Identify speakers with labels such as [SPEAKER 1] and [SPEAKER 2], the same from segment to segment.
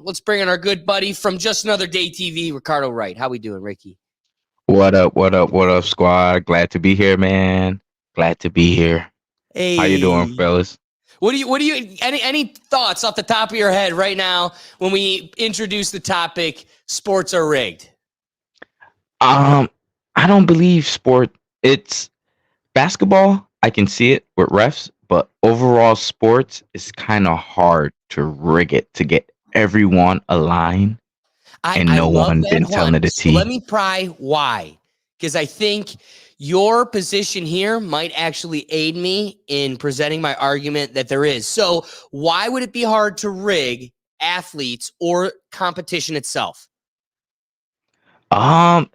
[SPEAKER 1] Let's bring in our good buddy from Just Another Day TV, Ricardo Wright. How we doing, Ricky?
[SPEAKER 2] What up? What up? What up, squad? Glad to be here, man. Glad to be here. How you doing,
[SPEAKER 1] Hey.
[SPEAKER 2] fellas?
[SPEAKER 1] Any thoughts off the top of your head right now when we introduce the topic, sports are rigged?
[SPEAKER 2] I don't believe sport. It's basketball. I can see it with refs, but overall, sports is kind of hard to rig it to get everyone aligned and
[SPEAKER 1] I
[SPEAKER 2] no
[SPEAKER 1] love
[SPEAKER 2] one
[SPEAKER 1] that.
[SPEAKER 2] been
[SPEAKER 1] Hold on.
[SPEAKER 2] telling the
[SPEAKER 1] So let
[SPEAKER 2] T.
[SPEAKER 1] me pry why. Because I think your position here might actually aid me in presenting my argument that there is. So why would it be hard to rig athletes or competition itself?
[SPEAKER 2] Um,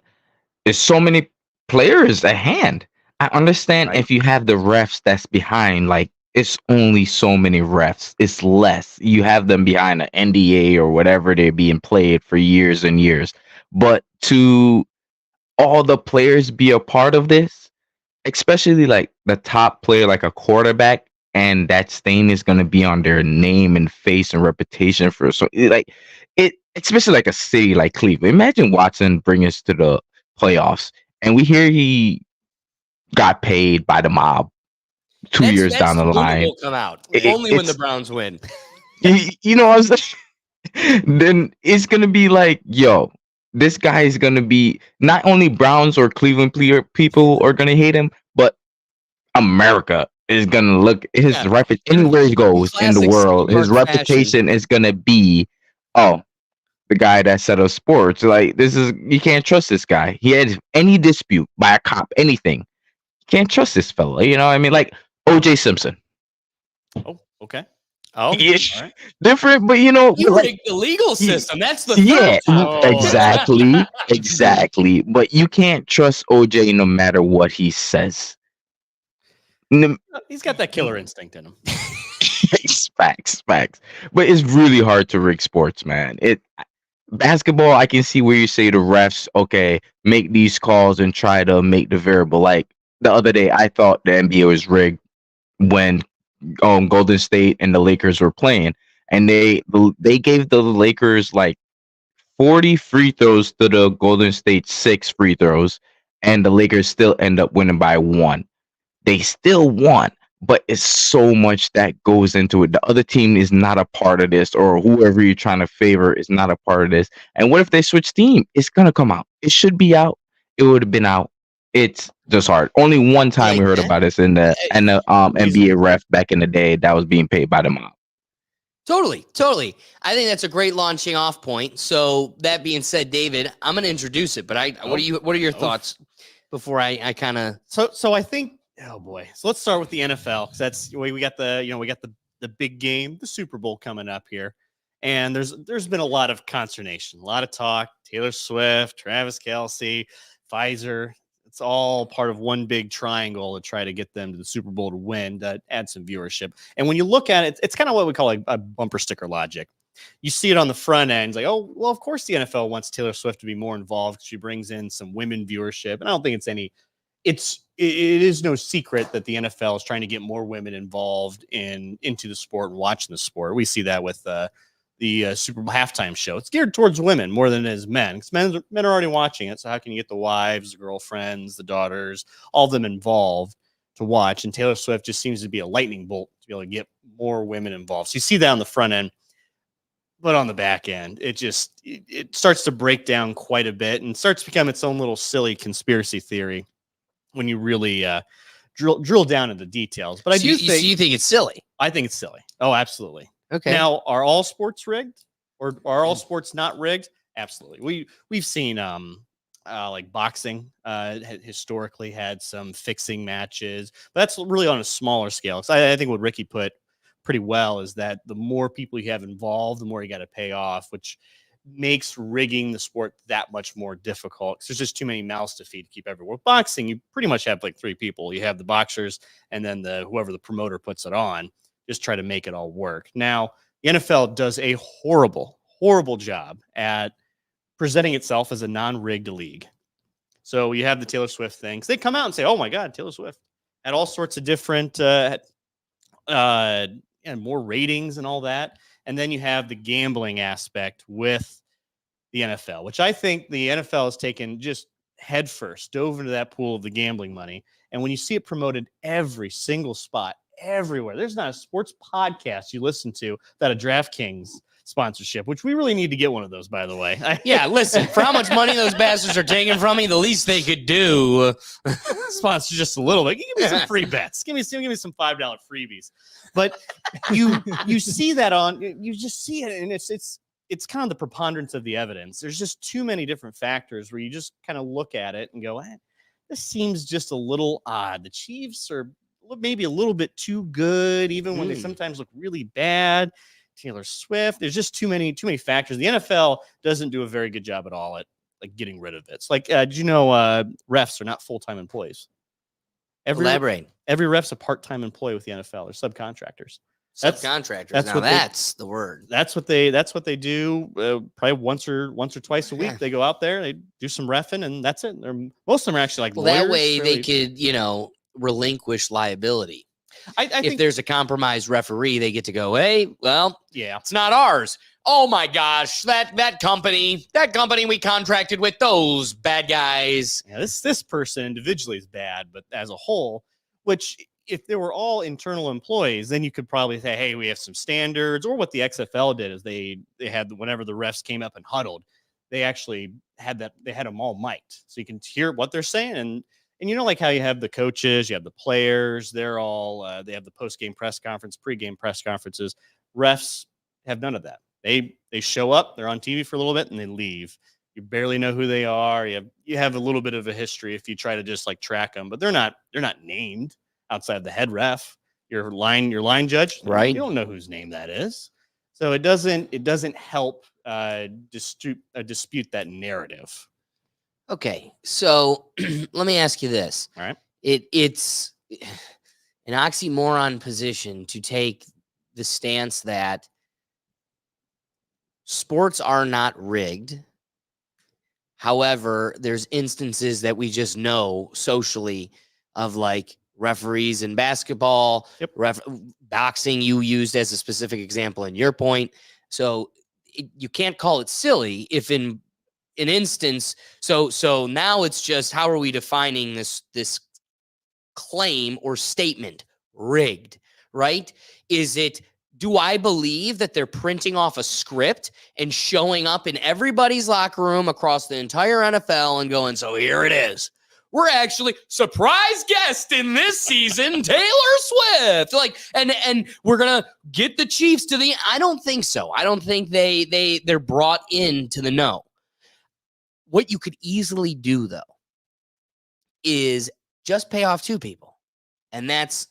[SPEAKER 2] there's so many players at hand. I understand
[SPEAKER 1] Right.
[SPEAKER 2] if you have the refs that's behind, like it's only so many refs. It's less. You have them behind an NDA or whatever they're being played for years and years. But to all the players be a part of this, especially like the top player, like a quarterback, and that stain is gonna be on their name and face and reputation for like it, especially like a city like Cleveland. Imagine Watson bring us to the playoffs, and we hear he got paid by the mob two years
[SPEAKER 1] That's
[SPEAKER 2] down the
[SPEAKER 1] rumor
[SPEAKER 2] line.
[SPEAKER 1] will come out only when the
[SPEAKER 2] It's
[SPEAKER 1] Browns win.
[SPEAKER 2] you know what I'm saying? Then it's gonna be like, yo, this guy is gonna be not only Browns or Cleveland people are gonna hate him, but America is gonna look his
[SPEAKER 1] Yeah.
[SPEAKER 2] anywhere he
[SPEAKER 1] In
[SPEAKER 2] goes in the
[SPEAKER 1] classic South
[SPEAKER 2] world. His
[SPEAKER 1] Park fashion.
[SPEAKER 2] reputation is gonna be, oh, the guy that set up sports. Like this is you can't trust this guy. He had any dispute by a cop, anything. You can't trust this fella. You know what I mean? Like O.J. Simpson.
[SPEAKER 3] Oh, okay. Oh,
[SPEAKER 2] Yeah,
[SPEAKER 3] all right.
[SPEAKER 2] different, but
[SPEAKER 1] You
[SPEAKER 2] like
[SPEAKER 1] rigged the legal system. That's the third
[SPEAKER 2] yeah,
[SPEAKER 1] power.
[SPEAKER 3] Oh.
[SPEAKER 2] exactly. But you can't trust OJ no matter what he says. No,
[SPEAKER 3] He's got that killer instinct in him.
[SPEAKER 2] facts. But it's really hard to rig sports, man. It basketball, I can see where you say the refs, okay, make these calls and try to make the variable. Like the other day, I thought the NBA was rigged when Golden State and the Lakers were playing, and they gave the Lakers like 40 free throws to the Golden State 6 free throws, and the Lakers still end up winning by one. They still won, but it's so much that goes into it. The other team is not a part of this, or whoever you're trying to favor is not a part of this. And what if they switch team? It's gonna come out. It should be out. It would have been out. It's just hard. Only one
[SPEAKER 1] I
[SPEAKER 2] time
[SPEAKER 1] like
[SPEAKER 2] we heard
[SPEAKER 1] that.
[SPEAKER 2] about this in the NBA ref back in the day that was being paid by the mob.
[SPEAKER 1] Totally. I think that's a great launching off point. So that being said, David, I'm going to introduce it. But what are your thoughts before I kind of?
[SPEAKER 3] So I think. Oh boy. So let's start with the NFL because that's we got the big game, the Super Bowl coming up here, and there's been a lot of consternation, a lot of talk. Taylor Swift, Travis Kelce, Pfizer. It's all part of one big triangle to try to get them to the Super Bowl to win, to add some viewership. And when you look at it, it's kind of what we call a bumper sticker logic. You see it on the front end, it's like, oh, well, of course the NFL wants Taylor Swift to be more involved because she brings in some women viewership. And I don't think it is no secret that the NFL is trying to get more women involved into the sport and watching the sport. We see that with the Super Bowl halftime show. It's geared towards women more than it is men. Because men are already watching it. So how can you get the wives, the girlfriends, the daughters, all of them involved to watch? And Taylor Swift just seems to be a lightning bolt to be able to get more women involved. So you see that on the front end. But on the back end, it starts to break down quite a bit and starts to become its own little silly conspiracy theory when you really drill down into the details. But
[SPEAKER 1] So you think it's silly?
[SPEAKER 3] I think it's silly. Oh, absolutely.
[SPEAKER 1] Okay.
[SPEAKER 3] Now, are all sports rigged, or are all sports not rigged? Absolutely. We've seen like boxing historically had some fixing matches, but that's really on a smaller scale. So I think what Ricky put pretty well is that the more people you have involved, the more you got to pay off, which makes rigging the sport that much more difficult because there's just too many mouths to feed to keep everyone. With boxing, you pretty much have like three people. You have the boxers and then whoever the promoter puts it on. Just try to make it all work. Now, the NFL does a horrible job at presenting itself as a non-rigged league. So you have the Taylor Swift things. They come out and say, "Oh my God, Taylor Swift," had all sorts of different and more ratings and all that. And then you have the gambling aspect with the NFL, which I think the NFL has taken just headfirst, dove into that pool of the gambling money. And when you see it promoted every single spot, everywhere, there's not a sports podcast you listen to that a DraftKings sponsorship, which we really need to get one of those, by the way.
[SPEAKER 1] Yeah, listen, for how much money those bastards are taking from me, the least they could do.
[SPEAKER 3] Sponsor just a little bit. Give me some free bets. Give me some $5 freebies. But you see that you just see it, and it's kind of the preponderance of the evidence. There's just too many different factors where you just kind of look at it and go, this seems just a little odd. The Chiefs are maybe a little bit too good, even when they sometimes look really bad. Taylor Swift, there's just too many factors. The NFL doesn't do a very good job at all at like getting rid of it. It's like, did you know refs are not full-time employees?
[SPEAKER 1] Elaborate.
[SPEAKER 3] Every ref's a part-time employee with the NFL. They're subcontractors.
[SPEAKER 1] Subcontractors. That's the word.
[SPEAKER 3] That's what they do. Probably once or twice a week. They go out there, they do some reffing, and that's it. Most of them are actually like lawyers.
[SPEAKER 1] That way they could, relinquish liability.
[SPEAKER 3] I think
[SPEAKER 1] if there's a compromised referee, they get to go, hey, well,
[SPEAKER 3] yeah,
[SPEAKER 1] it's not ours. Oh my gosh, that company we contracted with, those bad guys.
[SPEAKER 3] Yeah, this person individually is bad, but as a whole, which if they were all internal employees, then you could probably say, hey, we have some standards. Or what the XFL did is they had, whenever the refs came up and huddled, they actually had them all mic'd, so you can hear what they're saying. And like how you have the coaches, you have the players, they're all they have the post-game press conference, pre-game press conferences. Refs have none of that. They show up, they're on TV for a little bit, and they leave. You barely know who they are. You have a little bit of a history if you try to just like track them, but they're not named outside the head ref. Your line judge,
[SPEAKER 1] right?
[SPEAKER 3] You don't know whose name that is. So it doesn't help dispute that narrative.
[SPEAKER 1] Okay, so let me ask you this.
[SPEAKER 3] All right.
[SPEAKER 1] It's an oxymoron position to take the stance that sports are not rigged. However, there's instances that we just know socially of like referees in basketball, boxing you used as a specific example in your point. So you can't call it silly if in an instance. So now it's just, how are we defining this claim or statement? Rigged, right? Is it, do I believe that they're printing off a script and showing up in everybody's locker room across the entire NFL and going, so here it is. We're actually surprise guest in this season, Taylor Swift. Like, and we're gonna get the Chiefs to I don't think so. I don't think they're brought into the know. What you could easily do, though, is just pay off two people. And that's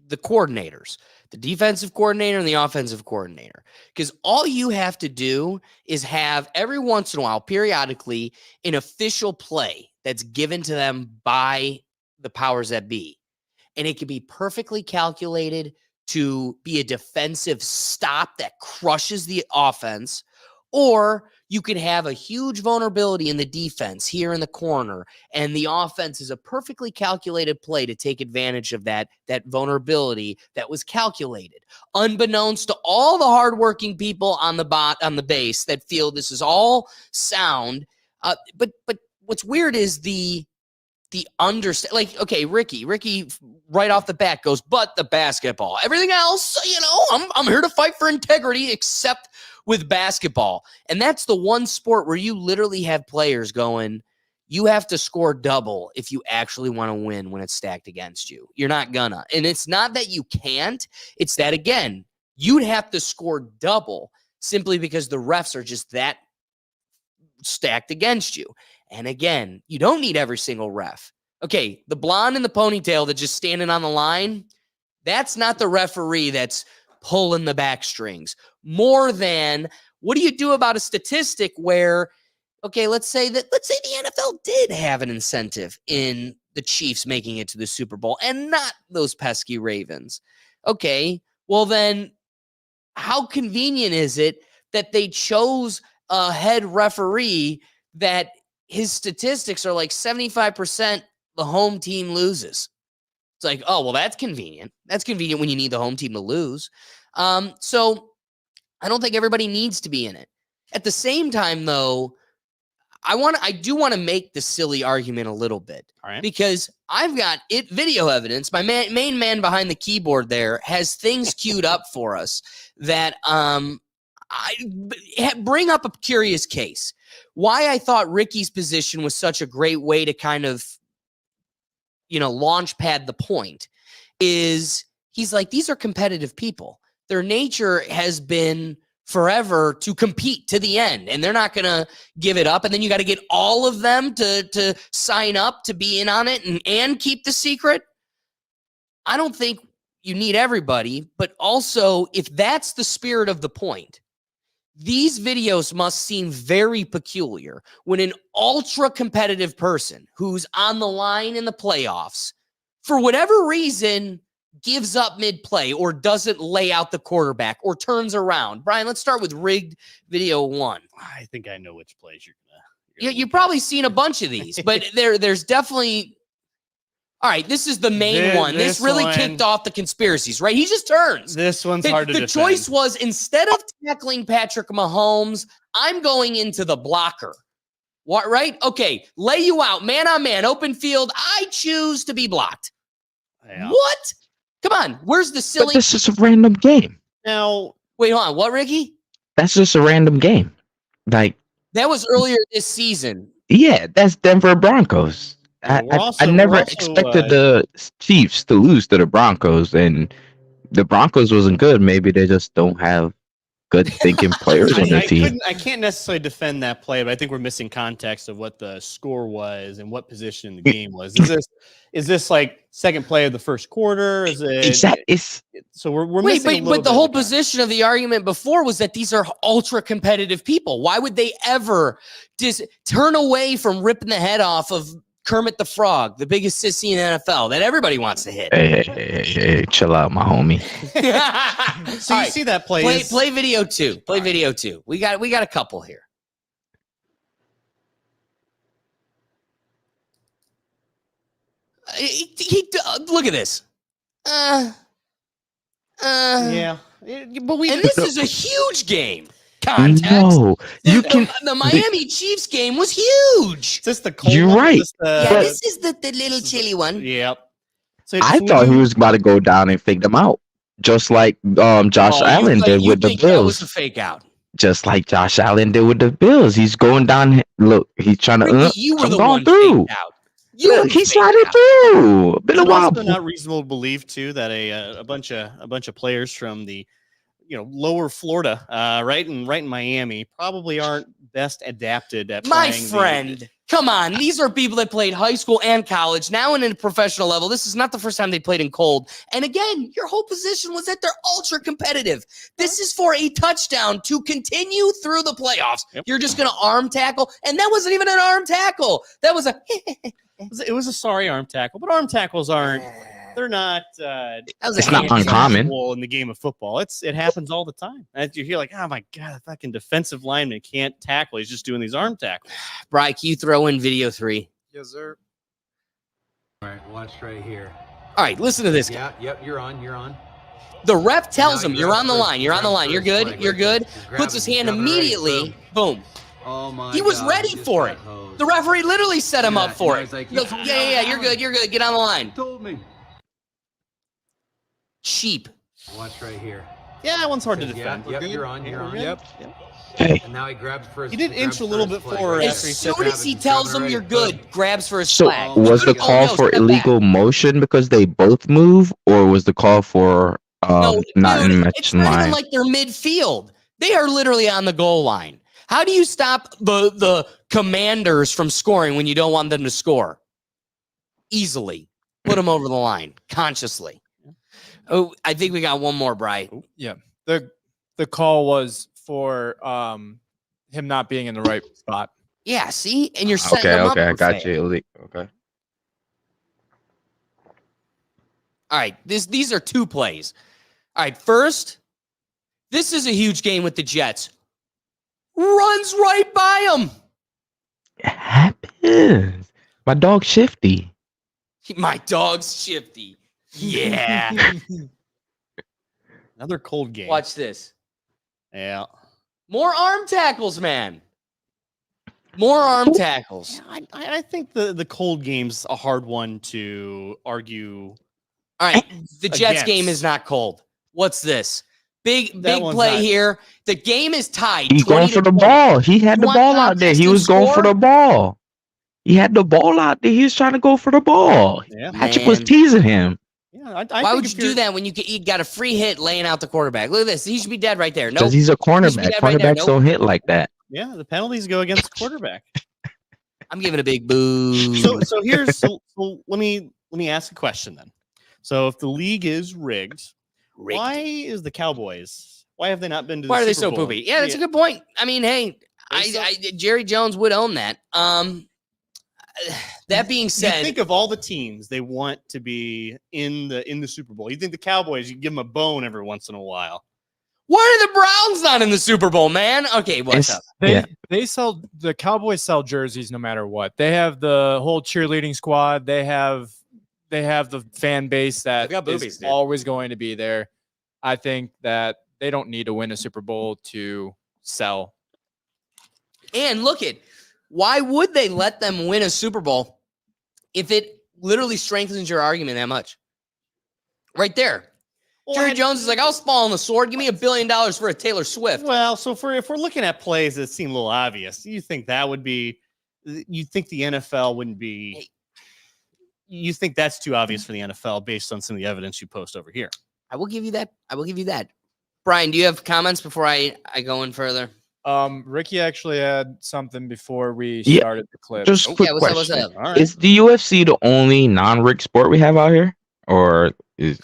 [SPEAKER 1] the coordinators, the defensive coordinator and the offensive coordinator. Because all you have to do is have every once in a while, periodically, an official play that's given to them by the powers that be. And it can be perfectly calculated to be a defensive stop that crushes the offense, or you can have a huge vulnerability in the defense here in the corner, and the offense is a perfectly calculated play to take advantage of that vulnerability that was calculated, unbeknownst to all the hardworking people on the base that feel this is all sound. But what's weird is the understand, like, okay, Ricky right off the bat goes, but the basketball, everything else, I'm here to fight for integrity, except with basketball. And that's the one sport where you literally have players going, you have to score double if you actually want to win when it's stacked against you. You're not gonna. And it's not that you can't, it's that, again, you'd have to score double simply because the refs are just that stacked against you. And again, you don't need every single ref. Okay, the blonde in the ponytail that's just standing on the line, that's not the referee that's pulling the back strings. More than, what do you do about a statistic where, okay, let's say the NFL did have an incentive in the Chiefs making it to the Super Bowl and not those pesky Ravens. Okay, well then, how convenient is it that they chose a head referee that his statistics are like 75% the home team loses? It's like, oh, well, that's convenient. That's convenient when you need the home team to lose. So I don't think everybody needs to be in it. At the same time, though, I do want to make the silly argument a little bit.
[SPEAKER 3] All right.
[SPEAKER 1] Because I've got video evidence. My main man behind the keyboard there has things queued up for us that bring up a curious case. Why I thought Ricky's position was such a great way to kind of, launch pad the point is he's like, these are competitive people. Their nature has been forever to compete to the end, and they're not going to give it up. And then you got to get all of them to sign up to be in on it and keep the secret. I don't think you need everybody, but also if that's the spirit of the point, these videos must seem very peculiar when an ultra competitive person who's on the line in the playoffs, for whatever reason, gives up mid-play or doesn't lay out the quarterback or turns around. Brian, let's start with rigged video 1.
[SPEAKER 3] I think I know which plays you're
[SPEAKER 1] Yeah, you've probably seen a bunch of these, but there's definitely. All right, this is the main one. This really kicked off the conspiracies, right? He just turns.
[SPEAKER 3] This one's hard to defend.
[SPEAKER 1] The choice was, instead of tackling Patrick Mahomes, I'm going into the blocker. What? Right? Okay, lay you out, man on man, open field. I choose to be blocked.
[SPEAKER 3] Yeah.
[SPEAKER 1] What? Come on, where's the silly?
[SPEAKER 2] But this is a random game.
[SPEAKER 3] Now,
[SPEAKER 1] wait, hold on. What, Ricky?
[SPEAKER 2] That's just a random game. Like,
[SPEAKER 1] that was earlier this season.
[SPEAKER 2] Yeah, that's Denver Broncos. I never expected the Chiefs to lose to the Broncos, and the Broncos wasn't good. Maybe they just don't have good thinking players on their team.
[SPEAKER 3] I can't necessarily defend that play, but I think we're missing context of what the score was and what position the game was. Is this like second play of the first quarter? Is it
[SPEAKER 2] exactly?
[SPEAKER 3] So we're missing.
[SPEAKER 1] But the whole position of the argument before was that these are ultra competitive people. Why would they ever just turn away from ripping the head off of Kermit the Frog, the biggest sissy in the NFL that everybody wants to hit?
[SPEAKER 2] Hey, chill out, my homie.
[SPEAKER 3] So you see that play?
[SPEAKER 1] Play video 2. Play video 2. We got a couple here. Look at this.
[SPEAKER 3] Yeah, but
[SPEAKER 1] this is a huge game. Context.
[SPEAKER 2] No,
[SPEAKER 1] the Miami Chiefs game was huge.
[SPEAKER 3] Is this the cold
[SPEAKER 2] You're
[SPEAKER 3] one?
[SPEAKER 2] right.
[SPEAKER 1] This is the little chilly one.
[SPEAKER 3] Yep. So
[SPEAKER 2] I thought he was about to go down and fake them out, just like Josh Allen did with the Bills.
[SPEAKER 1] That was a fake out.
[SPEAKER 2] Just like Josh Allen did with the Bills. He's going down. Look, he's trying to.
[SPEAKER 1] Ricky, you were the
[SPEAKER 2] going
[SPEAKER 1] one
[SPEAKER 2] through.
[SPEAKER 1] Out.
[SPEAKER 2] He's sliding through. Been a while.
[SPEAKER 3] It's not reasonable to believe too that a bunch of players from the lower Florida, right in Miami, probably aren't best adapted at
[SPEAKER 1] my
[SPEAKER 3] playing
[SPEAKER 1] friend. Come on, these are people that played high school and college, now in a professional level. This is not the first time they played in cold. And again, your whole position was that they're ultra competitive. This is for a touchdown to continue through the playoffs. Yep. You're just going to arm tackle, and that wasn't even an arm tackle. That was a.
[SPEAKER 3] It was a sorry arm tackle, but arm tackles aren't. They're not.
[SPEAKER 2] It's not uncommon
[SPEAKER 3] in the game of football. It happens all the time. And you hear like, oh my god, the fucking defensive lineman can't tackle. He's just doing these arm tackles.
[SPEAKER 1] Bri, can you throw in video 3?
[SPEAKER 4] Yes, sir. All right, watch right here.
[SPEAKER 1] All right, listen to this.
[SPEAKER 4] Yeah, yep, you're on.
[SPEAKER 1] The ref tells him, "You're on the line. You're on the line. You're good. You're good." Puts his hand immediately. Boom.
[SPEAKER 4] Oh my!
[SPEAKER 1] He was ready for it. The referee literally set him up for it.
[SPEAKER 4] Like,
[SPEAKER 1] yeah, you're good. You're good. Get on the line.
[SPEAKER 4] Told me.
[SPEAKER 1] Cheap.
[SPEAKER 4] Watch right here.
[SPEAKER 3] Yeah, that one's hard to defend.
[SPEAKER 4] Yep, you're on. Yep.
[SPEAKER 2] Hey.
[SPEAKER 4] And now he grabs for his.
[SPEAKER 3] He did inch a little bit forward
[SPEAKER 1] As
[SPEAKER 3] after he
[SPEAKER 1] soon
[SPEAKER 3] said
[SPEAKER 1] as he tells him you're good, grabs for his
[SPEAKER 2] So
[SPEAKER 1] flag.
[SPEAKER 2] was the call for illegal motion because they both move, or was the call for not in match
[SPEAKER 1] it's not
[SPEAKER 2] line?
[SPEAKER 1] even like they're midfield. They are literally on the goal line. How do you stop the Commanders from scoring when you don't want them to score? Easily. Put them over the line consciously. Oh, I think we got one more, Bri.
[SPEAKER 5] Yeah. The call was for him not being in the right spot.
[SPEAKER 1] Yeah, see? And you're setting them up.
[SPEAKER 2] Okay, I got
[SPEAKER 1] fail.
[SPEAKER 2] you. Okay.
[SPEAKER 1] All right, these are 2 plays. All right, first, this is a huge game with the Jets. Runs right by him.
[SPEAKER 2] It happens. My dog's shifty.
[SPEAKER 1] My dog's shifty. Yeah.
[SPEAKER 3] Another cold game.
[SPEAKER 1] Watch this.
[SPEAKER 3] Yeah.
[SPEAKER 1] More arm tackles, man. More arm tackles.
[SPEAKER 3] I think the cold game's a hard one to argue.
[SPEAKER 1] All right, the Jets
[SPEAKER 3] Against.
[SPEAKER 1] game is not cold. What's this? Big
[SPEAKER 3] one's
[SPEAKER 1] play
[SPEAKER 3] not-
[SPEAKER 1] here. The game is tied.
[SPEAKER 2] He going for the
[SPEAKER 1] 20-20.
[SPEAKER 2] ball. He had
[SPEAKER 1] You
[SPEAKER 2] the
[SPEAKER 1] want
[SPEAKER 2] ball out there.
[SPEAKER 1] context
[SPEAKER 2] He
[SPEAKER 1] and
[SPEAKER 2] was going for
[SPEAKER 1] score?
[SPEAKER 2] the ball. He had the ball out there. He was trying to go for the ball.
[SPEAKER 3] Yeah.
[SPEAKER 2] Patrick was
[SPEAKER 1] Man.
[SPEAKER 2] teasing him.
[SPEAKER 3] Yeah.
[SPEAKER 1] Why
[SPEAKER 3] think
[SPEAKER 1] would
[SPEAKER 3] if
[SPEAKER 1] you do
[SPEAKER 3] you're-
[SPEAKER 1] that when you got a free hit laying out the quarterback? Look at this. He should be dead right there. No,
[SPEAKER 2] Because he's a
[SPEAKER 1] He should be
[SPEAKER 2] cornerback.
[SPEAKER 1] dead right there.
[SPEAKER 2] Cornerbacks don't hit like that.
[SPEAKER 3] Yeah, the penalties go against the quarterback.
[SPEAKER 1] I'm giving a big boo.
[SPEAKER 3] So here's so let me ask a question then. So if the league is rigged, why is the Cowboys? Why have they not been to?
[SPEAKER 1] Why
[SPEAKER 3] the
[SPEAKER 1] are they
[SPEAKER 3] Super
[SPEAKER 1] so
[SPEAKER 3] Bowl?
[SPEAKER 1] poopy? Yeah, that's a good point. I mean, hey, Jerry Jones would own that. That being
[SPEAKER 3] You
[SPEAKER 1] said,
[SPEAKER 3] think of all the teams they want to be in the Super Bowl. You think the Cowboys? You give them a bone every once in a while.
[SPEAKER 1] why are the Browns not in the Super Bowl, man? Okay, what's up?
[SPEAKER 5] The Cowboys sell jerseys no matter what. They have the whole cheerleading squad. They have the fan base that
[SPEAKER 1] They've got boobies,
[SPEAKER 5] is
[SPEAKER 1] dude.
[SPEAKER 5] always going to be there. I think that they don't need to win a Super Bowl to sell.
[SPEAKER 1] And look at why would they let them win a Super Bowl if it literally strengthens your argument that much? Right there. Jerry Jones is like, I'll fall on the sword. Give me $1 billion for a Taylor Swift.
[SPEAKER 3] Well, so if we're looking at plays that seem a little obvious, you think that would be? You think the NFL wouldn't be? You think that's too obvious for the NFL based on some of the evidence you post over here?
[SPEAKER 1] I will give you that. Brian, do you have comments before I go in further?
[SPEAKER 5] Ricky actually had something before we
[SPEAKER 2] Yeah,
[SPEAKER 5] started the clip.
[SPEAKER 2] Just a quick
[SPEAKER 1] what's
[SPEAKER 2] question.
[SPEAKER 1] up?
[SPEAKER 3] All right.
[SPEAKER 2] Is the UFC the only non-rig sport we have out here? Or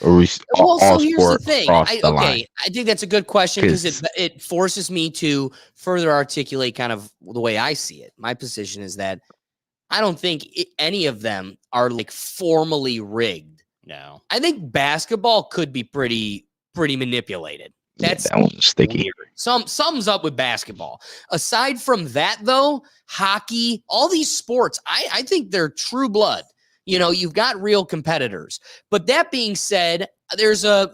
[SPEAKER 2] are we all
[SPEAKER 1] So here's the
[SPEAKER 2] sport
[SPEAKER 1] thing.
[SPEAKER 2] across the line?
[SPEAKER 1] I think that's a good question because
[SPEAKER 2] 'Cause-
[SPEAKER 1] it forces me to further articulate kind of the way I see it. My position is that I don't think any of them are like formally rigged.
[SPEAKER 3] No.
[SPEAKER 1] I think basketball could be pretty manipulated. That's
[SPEAKER 2] that one's sticky.
[SPEAKER 1] weird. Sums up with basketball. Aside from that, though, hockey, all these sports, I think they're true blood. You know, you've got real competitors. But that being said, there's I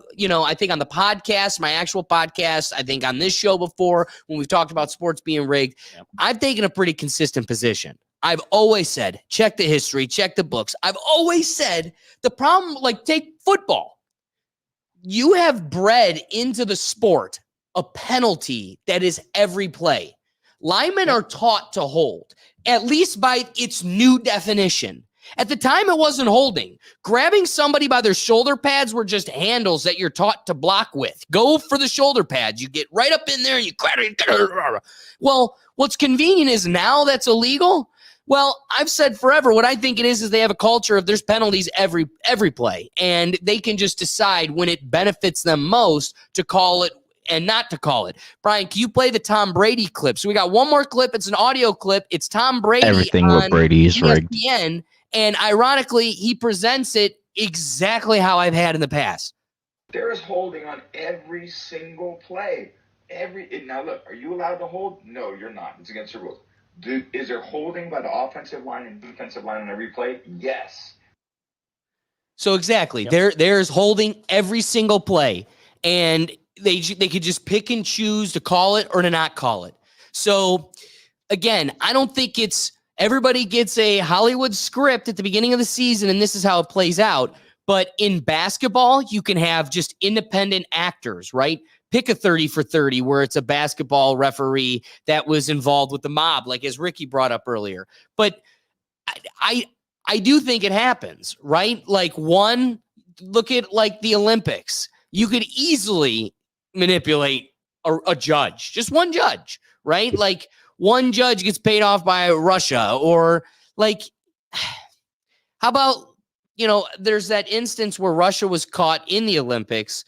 [SPEAKER 1] think on the podcast, my actual podcast, I think on this show before, when we've talked about sports being rigged,
[SPEAKER 3] Yep.
[SPEAKER 1] I've taken a pretty consistent position. I've always said, check the history, check the books. I've always said the problem, like take football. You have bred into the sport a penalty that is every play. Linemen are taught to hold, at least by its new definition. At the time, it wasn't holding. Grabbing somebody by their shoulder pads were just handles that you're taught to block with. Go for the shoulder pads. You get right up in there and you grab it. Well, what's convenient is now that's illegal. Well, I've said forever, what I think it is they have a culture of there's penalties every play, and they can just decide when it benefits them most to call it and not to call it. Brian, can you play the Tom Brady clip? So we got one more clip. It's an audio clip. It's Tom Brady.
[SPEAKER 2] Everything with Brady is rigged.
[SPEAKER 1] ESPN, and ironically, he presents it exactly how I've had in the past.
[SPEAKER 6] There is holding on every single play. Now look, are you allowed to hold? No, you're not. It's against the rules. Is there holding by the offensive line and defensive line on every play? Yes.
[SPEAKER 1] So exactly, there's holding every single play, and they could just pick and choose to call it or to not call it. So again, I don't think it's everybody gets a Hollywood script at the beginning of the season, and this is how it plays out. But in basketball, you can have just independent actors, right? Pick a 30 for 30 where it's a basketball referee that was involved with the mob, like as Ricky brought up earlier. But I do think it happens, right? Like look at like the Olympics. You could easily manipulate a judge, just one judge, right? Like one judge gets paid off by Russia, or like, how about, there's that instance where Russia was caught in the Olympics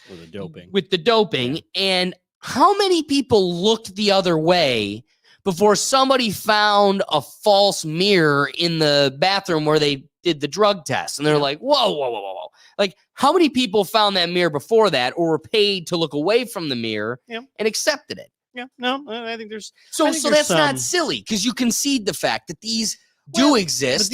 [SPEAKER 1] with the doping. And how many people looked the other way before somebody found a false mirror in the bathroom where they did the drug test? And they're like, whoa. Like, how many people found that mirror before that or were paid to look away from the mirror and accepted it?
[SPEAKER 3] Yeah, no, I think there's
[SPEAKER 1] So that's not silly, because you concede the fact that these do exist.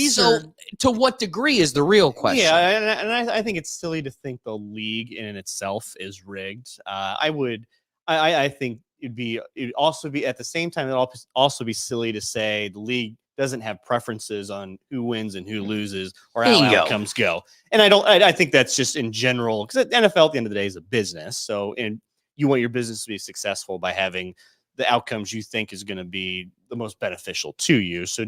[SPEAKER 1] To what degree is the real question?
[SPEAKER 3] Yeah, and I think it's silly to think the league in itself is rigged. I think it'd also be at the same time, it'd also be silly to say the league doesn't have preferences on who wins and who loses or how
[SPEAKER 1] Bingo.
[SPEAKER 3] outcomes go. And I think that's just in general, because NFL at the end of the day is a business. So, and you want your business to be successful by having the outcomes you think is going to be the most beneficial to you. So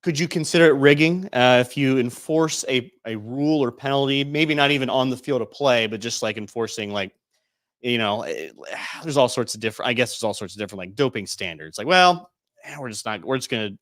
[SPEAKER 3] could you consider it rigging if you enforce a rule or penalty, maybe not even on the field of play, but just like enforcing there's all sorts of different, I guess there's all sorts of different like doping standards. Like, well, we're just going to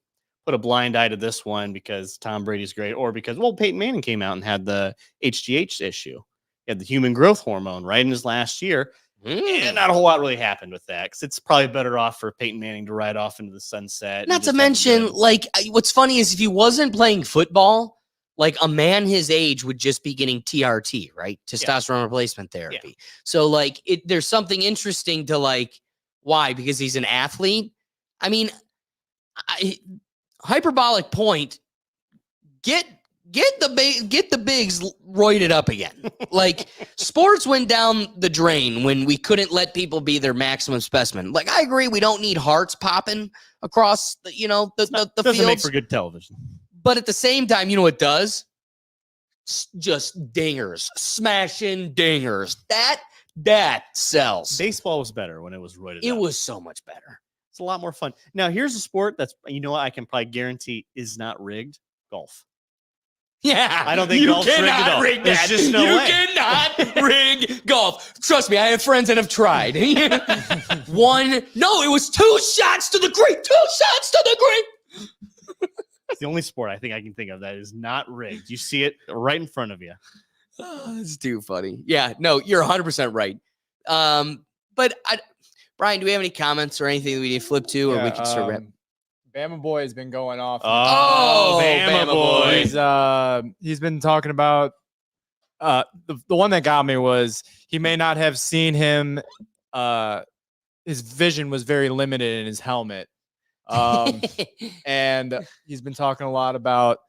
[SPEAKER 3] put a blind eye to this one because Tom Brady's great, or because, well, Peyton Manning came out and had the HGH issue. He had the human growth hormone right in his last year. And not a whole lot really happened with that, because it's probably better off for Peyton Manning to ride off into the sunset.
[SPEAKER 1] Not to mention, like, what's funny is if he wasn't playing football, like a man his age would just be getting TRT, right? Testosterone replacement therapy.
[SPEAKER 3] Yeah.
[SPEAKER 1] So, like, there's something interesting to, like, why? Because he's an athlete. I mean, hyperbolic point. Get the bigs roided up again. Like, sports went down the drain when we couldn't let people be their maximum specimen. Like, I agree, we don't need hearts popping across the
[SPEAKER 3] doesn't
[SPEAKER 1] fields.
[SPEAKER 3] make for good television.
[SPEAKER 1] But at the same time, you know what it does? Just dingers, smashing dingers. That sells.
[SPEAKER 3] Baseball was better when it was roided
[SPEAKER 1] It
[SPEAKER 3] up.
[SPEAKER 1] was so much better.
[SPEAKER 3] It's a lot more fun. Now, here's a sport that's, what I can probably guarantee is not rigged: golf.
[SPEAKER 1] Yeah,
[SPEAKER 3] I don't think
[SPEAKER 1] you
[SPEAKER 3] golf's rigged at
[SPEAKER 1] cannot
[SPEAKER 3] all.
[SPEAKER 1] rig
[SPEAKER 3] There's
[SPEAKER 1] that.
[SPEAKER 3] just no
[SPEAKER 1] you
[SPEAKER 3] way.
[SPEAKER 1] cannot rig golf. Trust me, I have friends that have tried. It was 2 shots to the green. 2 shots to the green.
[SPEAKER 3] It's the only sport I think I can think of that is not rigged. You see it right in front of you.
[SPEAKER 1] Oh, it's too funny. Yeah, no, you're 100% right. Brian, do we have any comments or anything that we need to flip to, or we can start wrap?
[SPEAKER 5] Bama boy has been going off.
[SPEAKER 3] Oh, Bama boy.
[SPEAKER 5] He's been talking about the one that got me was he may not have seen him. His vision was very limited in his helmet. And he's been talking a lot about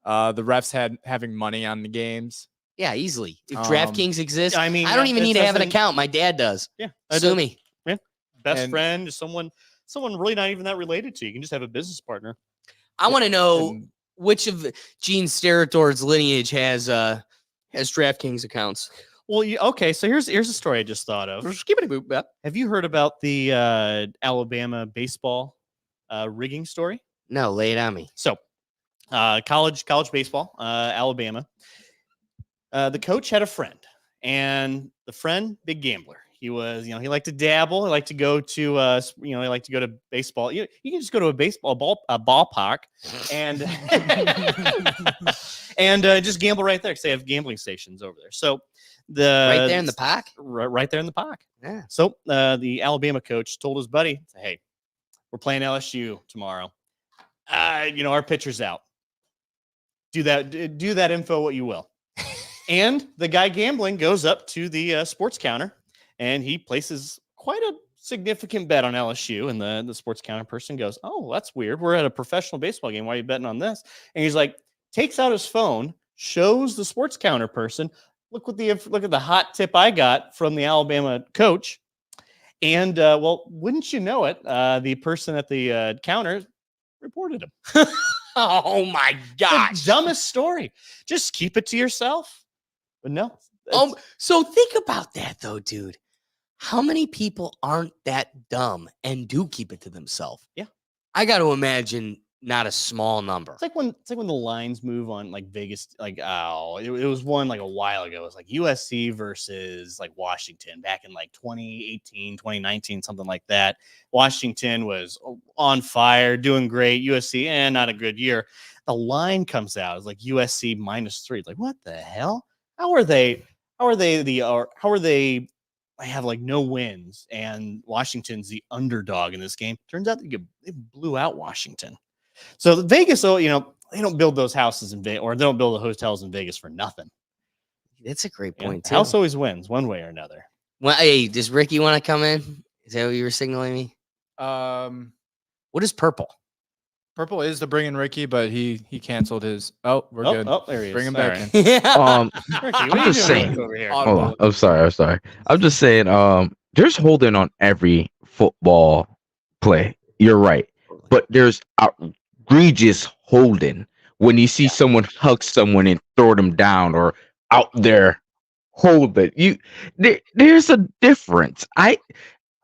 [SPEAKER 5] the refs having money on the games.
[SPEAKER 1] Yeah, easily. If DraftKings exists,
[SPEAKER 3] I mean,
[SPEAKER 1] I don't even need to have an
[SPEAKER 3] doesn't-
[SPEAKER 1] account. My dad does.
[SPEAKER 3] Yeah.
[SPEAKER 1] Sue me.
[SPEAKER 3] Best
[SPEAKER 5] And-
[SPEAKER 3] friend, someone really not even that related to you. You can just have a business partner.
[SPEAKER 1] I want to know
[SPEAKER 5] And
[SPEAKER 1] which of Gene Sterator's lineage has DraftKings accounts.
[SPEAKER 3] Well, okay. So here's a story I just thought of. Have you heard about the Alabama baseball rigging story?
[SPEAKER 1] No, lay it on me.
[SPEAKER 3] So, college baseball, Alabama. The coach had a friend, and the friend, big gambler. He was, he liked to dabble. He liked to go to, he liked to go to baseball. You can just go to a ballpark, and and just gamble right there, because they have gambling stations over there. So
[SPEAKER 1] Right there in the park?
[SPEAKER 3] right there in the park.
[SPEAKER 1] Yeah.
[SPEAKER 3] So the Alabama coach told his buddy, "Hey, we're playing LSU tomorrow. Our pitcher's out. Do that info what you will." And the guy gambling goes up to the sports counter, and he places quite a significant bet on LSU. And the sports counter person goes, "Oh, that's weird. We're at a professional baseball game. Why are you betting on this?" And he's like, takes out his phone, shows the sports counter person, look at the hot tip I got from the Alabama coach. And well, wouldn't you know it, the person at the counter reported him.
[SPEAKER 1] Oh my gosh.
[SPEAKER 3] The dumbest story. Just keep it to yourself. But no.
[SPEAKER 1] So think about that though, dude. How many people aren't that dumb and do keep it to themselves?
[SPEAKER 3] Yeah.
[SPEAKER 1] I got to imagine not a small number.
[SPEAKER 3] It's like when the lines move on like Vegas, like it was one like a while ago. It was like USC versus like Washington back in like 2018, 2019, something like that. Washington was on fire, doing great. USC, not a good year. The line comes out. It's like USC -3. It's like, what the hell? How are they? I have like no wins, and Washington's the underdog in this game. Turns out they blew out Washington. So Vegas, they don't build those houses in Vegas, or they don't build the hotels in Vegas for nothing.
[SPEAKER 1] That's a great
[SPEAKER 3] Yeah,
[SPEAKER 1] point,
[SPEAKER 3] the
[SPEAKER 1] too.
[SPEAKER 3] house always wins one way or another.
[SPEAKER 1] Well, hey, does Ricky want to come in? Is that what you were signaling me?
[SPEAKER 5] Um,
[SPEAKER 1] What is purple?
[SPEAKER 5] Purple is to bring in Ricky, but he canceled his. Oh, we're good.
[SPEAKER 3] Oh, there he is.
[SPEAKER 5] Bring him
[SPEAKER 3] All
[SPEAKER 5] back
[SPEAKER 3] right.
[SPEAKER 5] in.
[SPEAKER 3] Ricky,
[SPEAKER 2] I'm
[SPEAKER 3] what are you
[SPEAKER 2] just
[SPEAKER 3] doing
[SPEAKER 2] saying.
[SPEAKER 3] over here?
[SPEAKER 5] Oh,
[SPEAKER 2] Hold on. I'm sorry. I'm just saying. There's holding on every football play. You're right, but there's egregious holding when you see someone hug someone and throw them down or out there hold it. There's a difference.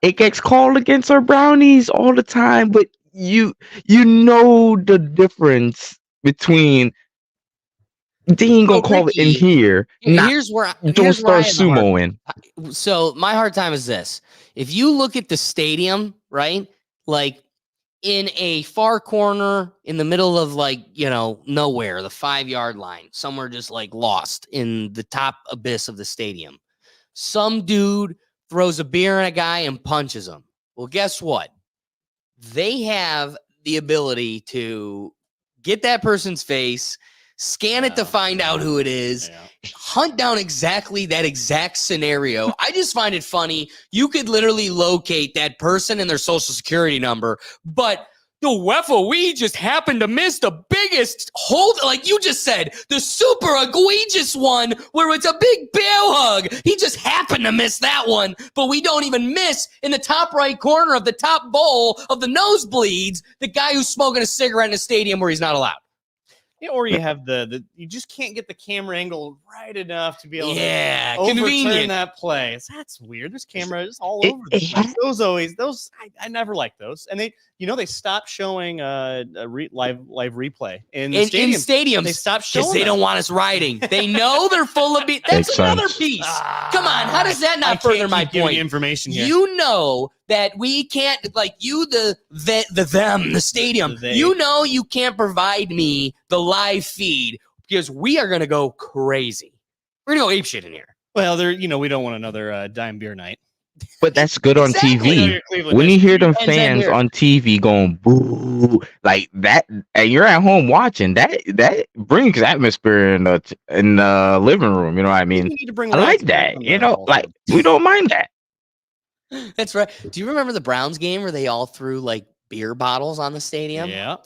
[SPEAKER 2] It gets called against our brownies all the time, but you know the difference between they ain't gonna
[SPEAKER 1] So
[SPEAKER 2] call it in
[SPEAKER 1] Ricky,
[SPEAKER 2] here. Not
[SPEAKER 1] here's where
[SPEAKER 2] don't
[SPEAKER 1] I
[SPEAKER 2] start
[SPEAKER 1] have a hard.
[SPEAKER 2] sumoing.
[SPEAKER 1] So my hard time is this: if you look at the stadium, right, like in a far corner in the middle of nowhere, the 5-yard line, somewhere just like lost in the top abyss of the stadium, some dude throws a beer at a guy and punches him. Well, guess what? They have the ability to get that person's face, scan it to find out who it is, hunt down exactly that exact scenario. I just find it funny. You could literally locate that person and their social security number, but the we just happened to miss the biggest hold, like you just said, the super egregious one where it's a big bear hug. He just happened to miss that one, but we don't even miss in the top right corner of the top bowl of the nosebleeds, the guy who's smoking a cigarette in a stadium where he's not allowed.
[SPEAKER 3] Yeah, or you have the you just can't get the camera angle right enough to be able
[SPEAKER 1] Yeah,
[SPEAKER 3] to overturn
[SPEAKER 1] convenient.
[SPEAKER 3] that play. That's weird. There's cameras all over the place. Those I never liked those. And they stopped showing live replay in
[SPEAKER 1] In
[SPEAKER 3] stadiums.
[SPEAKER 1] stadiums,
[SPEAKER 3] They stopped
[SPEAKER 1] because
[SPEAKER 3] showing
[SPEAKER 1] they
[SPEAKER 3] them.
[SPEAKER 1] don't want us riding. They know they're full of beat. That's
[SPEAKER 2] Makes
[SPEAKER 1] another
[SPEAKER 2] sense.
[SPEAKER 1] piece. Come on, how does that
[SPEAKER 3] I
[SPEAKER 1] not further
[SPEAKER 3] can't
[SPEAKER 1] my
[SPEAKER 3] keep giving
[SPEAKER 1] point?
[SPEAKER 3] you information here.
[SPEAKER 1] You know that we can't, like you, the stadium.
[SPEAKER 3] The they.
[SPEAKER 1] You know you can't provide me the live feed because we are going to go crazy. We're going to go apeshit in here.
[SPEAKER 3] Well, we don't want another dime beer night.
[SPEAKER 2] But that's good on
[SPEAKER 1] Exactly.
[SPEAKER 2] TV. When you hear them fans on TV going boo like that, and you're at home watching that brings atmosphere in the living room. You know what I mean?
[SPEAKER 3] You need to bring
[SPEAKER 2] I like
[SPEAKER 3] live
[SPEAKER 2] that.
[SPEAKER 3] from
[SPEAKER 2] You
[SPEAKER 3] the
[SPEAKER 2] know,
[SPEAKER 3] whole
[SPEAKER 2] like
[SPEAKER 3] field.
[SPEAKER 2] we don't mind that.
[SPEAKER 1] That's right. Do you remember the Browns game where they all threw like beer bottles on the stadium?
[SPEAKER 3] Yeah.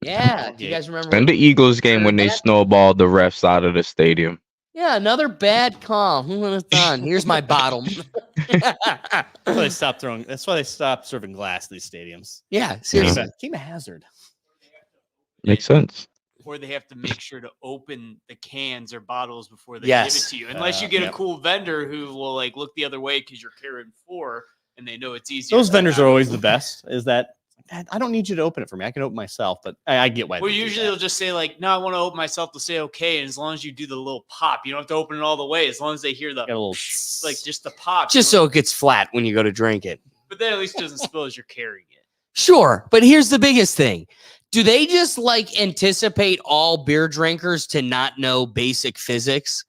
[SPEAKER 1] Yeah. Do you guys remember?
[SPEAKER 2] And the Eagles game when they snowballed the refs out of the stadium.
[SPEAKER 1] Yeah, another bad call. Who would have thought? Here's my bottle.
[SPEAKER 3] That's why they stopped serving glass in these stadiums.
[SPEAKER 1] Yeah, seriously.
[SPEAKER 3] Became a hazard.
[SPEAKER 2] Makes sense.
[SPEAKER 7] Or they have to make sure to open the cans or bottles before they
[SPEAKER 1] Yes.
[SPEAKER 7] give it to you. Unless you get
[SPEAKER 3] Yep.
[SPEAKER 7] a cool vendor who will like look the other way because you're carrying 4 and they know it's easier.
[SPEAKER 3] Those vendors are always the best. Is that I don't need you to open it for me. I can open myself, but I get why.
[SPEAKER 7] Well,
[SPEAKER 3] they do
[SPEAKER 7] usually
[SPEAKER 3] that.
[SPEAKER 7] they'll just say like, "No, I want to open myself." They'll say okay, and as long as you do the little pop, you don't have to open it all the way. As long as they hear the
[SPEAKER 3] Got a little
[SPEAKER 7] like just the pop,
[SPEAKER 1] Just so it gets flat when you go to drink it.
[SPEAKER 7] But then at least it doesn't spill as you're carrying it.
[SPEAKER 1] Sure, but here's the biggest thing. Do they just like anticipate all beer drinkers to not know basic physics?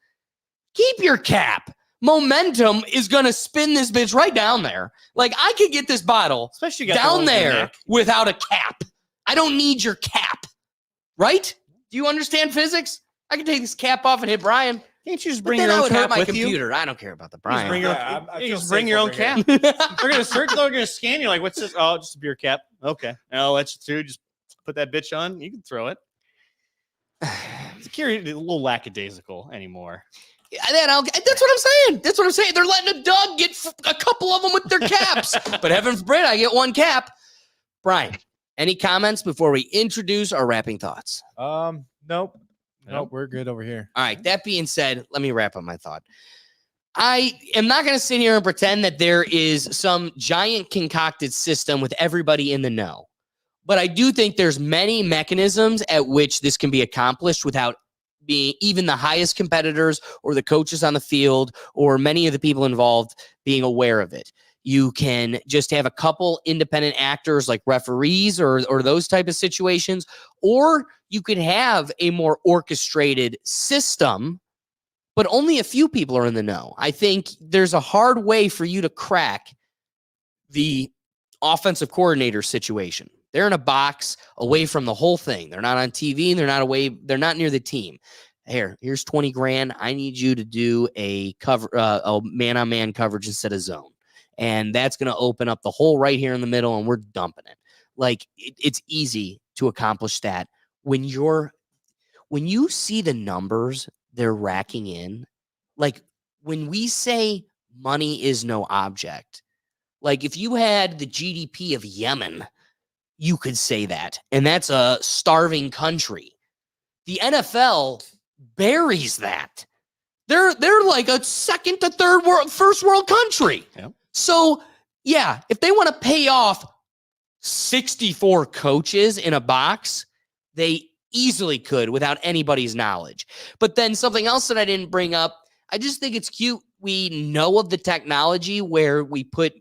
[SPEAKER 1] Keep your cap. Momentum is going to spin this bitch right down there. Like I could get this bottle
[SPEAKER 3] especially got the
[SPEAKER 1] down
[SPEAKER 3] ones in the
[SPEAKER 1] there
[SPEAKER 3] neck.
[SPEAKER 1] without a cap. I don't need your cap. Right? Do you understand physics? I can take this cap off and hit Brian.
[SPEAKER 3] Can't you just
[SPEAKER 1] But
[SPEAKER 3] bring
[SPEAKER 1] then
[SPEAKER 3] your
[SPEAKER 1] I
[SPEAKER 3] own
[SPEAKER 1] would hurt
[SPEAKER 3] cap
[SPEAKER 1] my
[SPEAKER 3] with you?
[SPEAKER 1] computer. I don't care about the
[SPEAKER 3] You just
[SPEAKER 1] Brian.
[SPEAKER 3] bring your
[SPEAKER 5] Yeah,
[SPEAKER 3] own,
[SPEAKER 5] I
[SPEAKER 3] you
[SPEAKER 5] feel
[SPEAKER 3] just bring
[SPEAKER 5] safe
[SPEAKER 3] your own
[SPEAKER 5] over
[SPEAKER 3] cap.
[SPEAKER 5] here.
[SPEAKER 3] They're gonna search. They're gonna scan you. Like, what's this? Oh, just a beer cap. Okay, I'll let you through. Just put that bitch on. You can throw it. Security a little lackadaisical anymore.
[SPEAKER 1] That's what I'm saying. That's what I'm saying. They're letting a dog get a couple of them with their caps. But heaven forbid I get one cap. Brian, any comments before we introduce our wrapping thoughts?
[SPEAKER 5] Nope. We're good over here.
[SPEAKER 1] All right. That being said, let me wrap up my thought. I am not going to sit here and pretend that there is some giant concocted system with everybody in the know. But I do think there's many mechanisms at which this can be accomplished without being even the highest competitors or the coaches on the field or many of the people involved being aware of it. You can just have a couple independent actors like referees or those type of situations, or you could have a more orchestrated system, but only a few people are in the know. I think there's a hard way for you to crack the offensive coordinator situation. They're in a box away from the whole thing. They're not on TV. They're not near the team. Here's 20 grand. I need you to do a man-on-man coverage instead of zone. And that's going to open up the hole right here in the middle, and we're dumping it. Like, it's easy. to accomplish that. When you see the numbers they're racking in, like when we say money is no object, like if you had the GDP of Yemen, you could say that. And that's a starving country. The NFL buries that. They're like a second to third world, first world country.
[SPEAKER 3] Yep.
[SPEAKER 1] So, yeah, if they want to pay off 64 coaches in a box, they easily could without anybody's knowledge. But then something else that I didn't bring up, I just think it's cute. We know of the technology where we put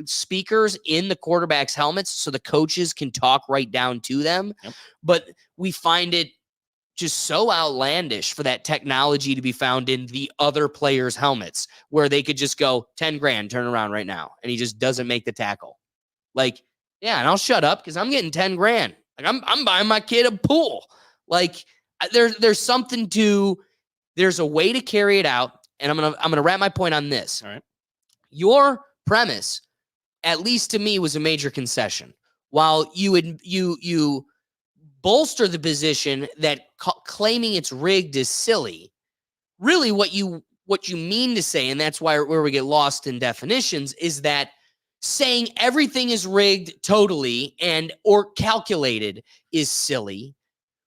[SPEAKER 1] speakers in the quarterback's helmets so the coaches can talk right down to them.
[SPEAKER 3] Yep.
[SPEAKER 1] But we find it just so outlandish for that technology to be found in the other players' helmets where they could just go 10 grand, turn around right now. And he just doesn't make the tackle. Like, yeah, and I'll shut up because I'm getting 10 grand. Like I'm buying my kid a pool. Like there's something to, there's a way to carry it out. And I'm gonna wrap my point on this.
[SPEAKER 3] All right.
[SPEAKER 1] Your premise, at least to me, was a major concession. While you bolster the position that claiming it's rigged is silly, really what you mean to say, and that's where we get lost in definitions, is that saying everything is rigged totally and or calculated is silly,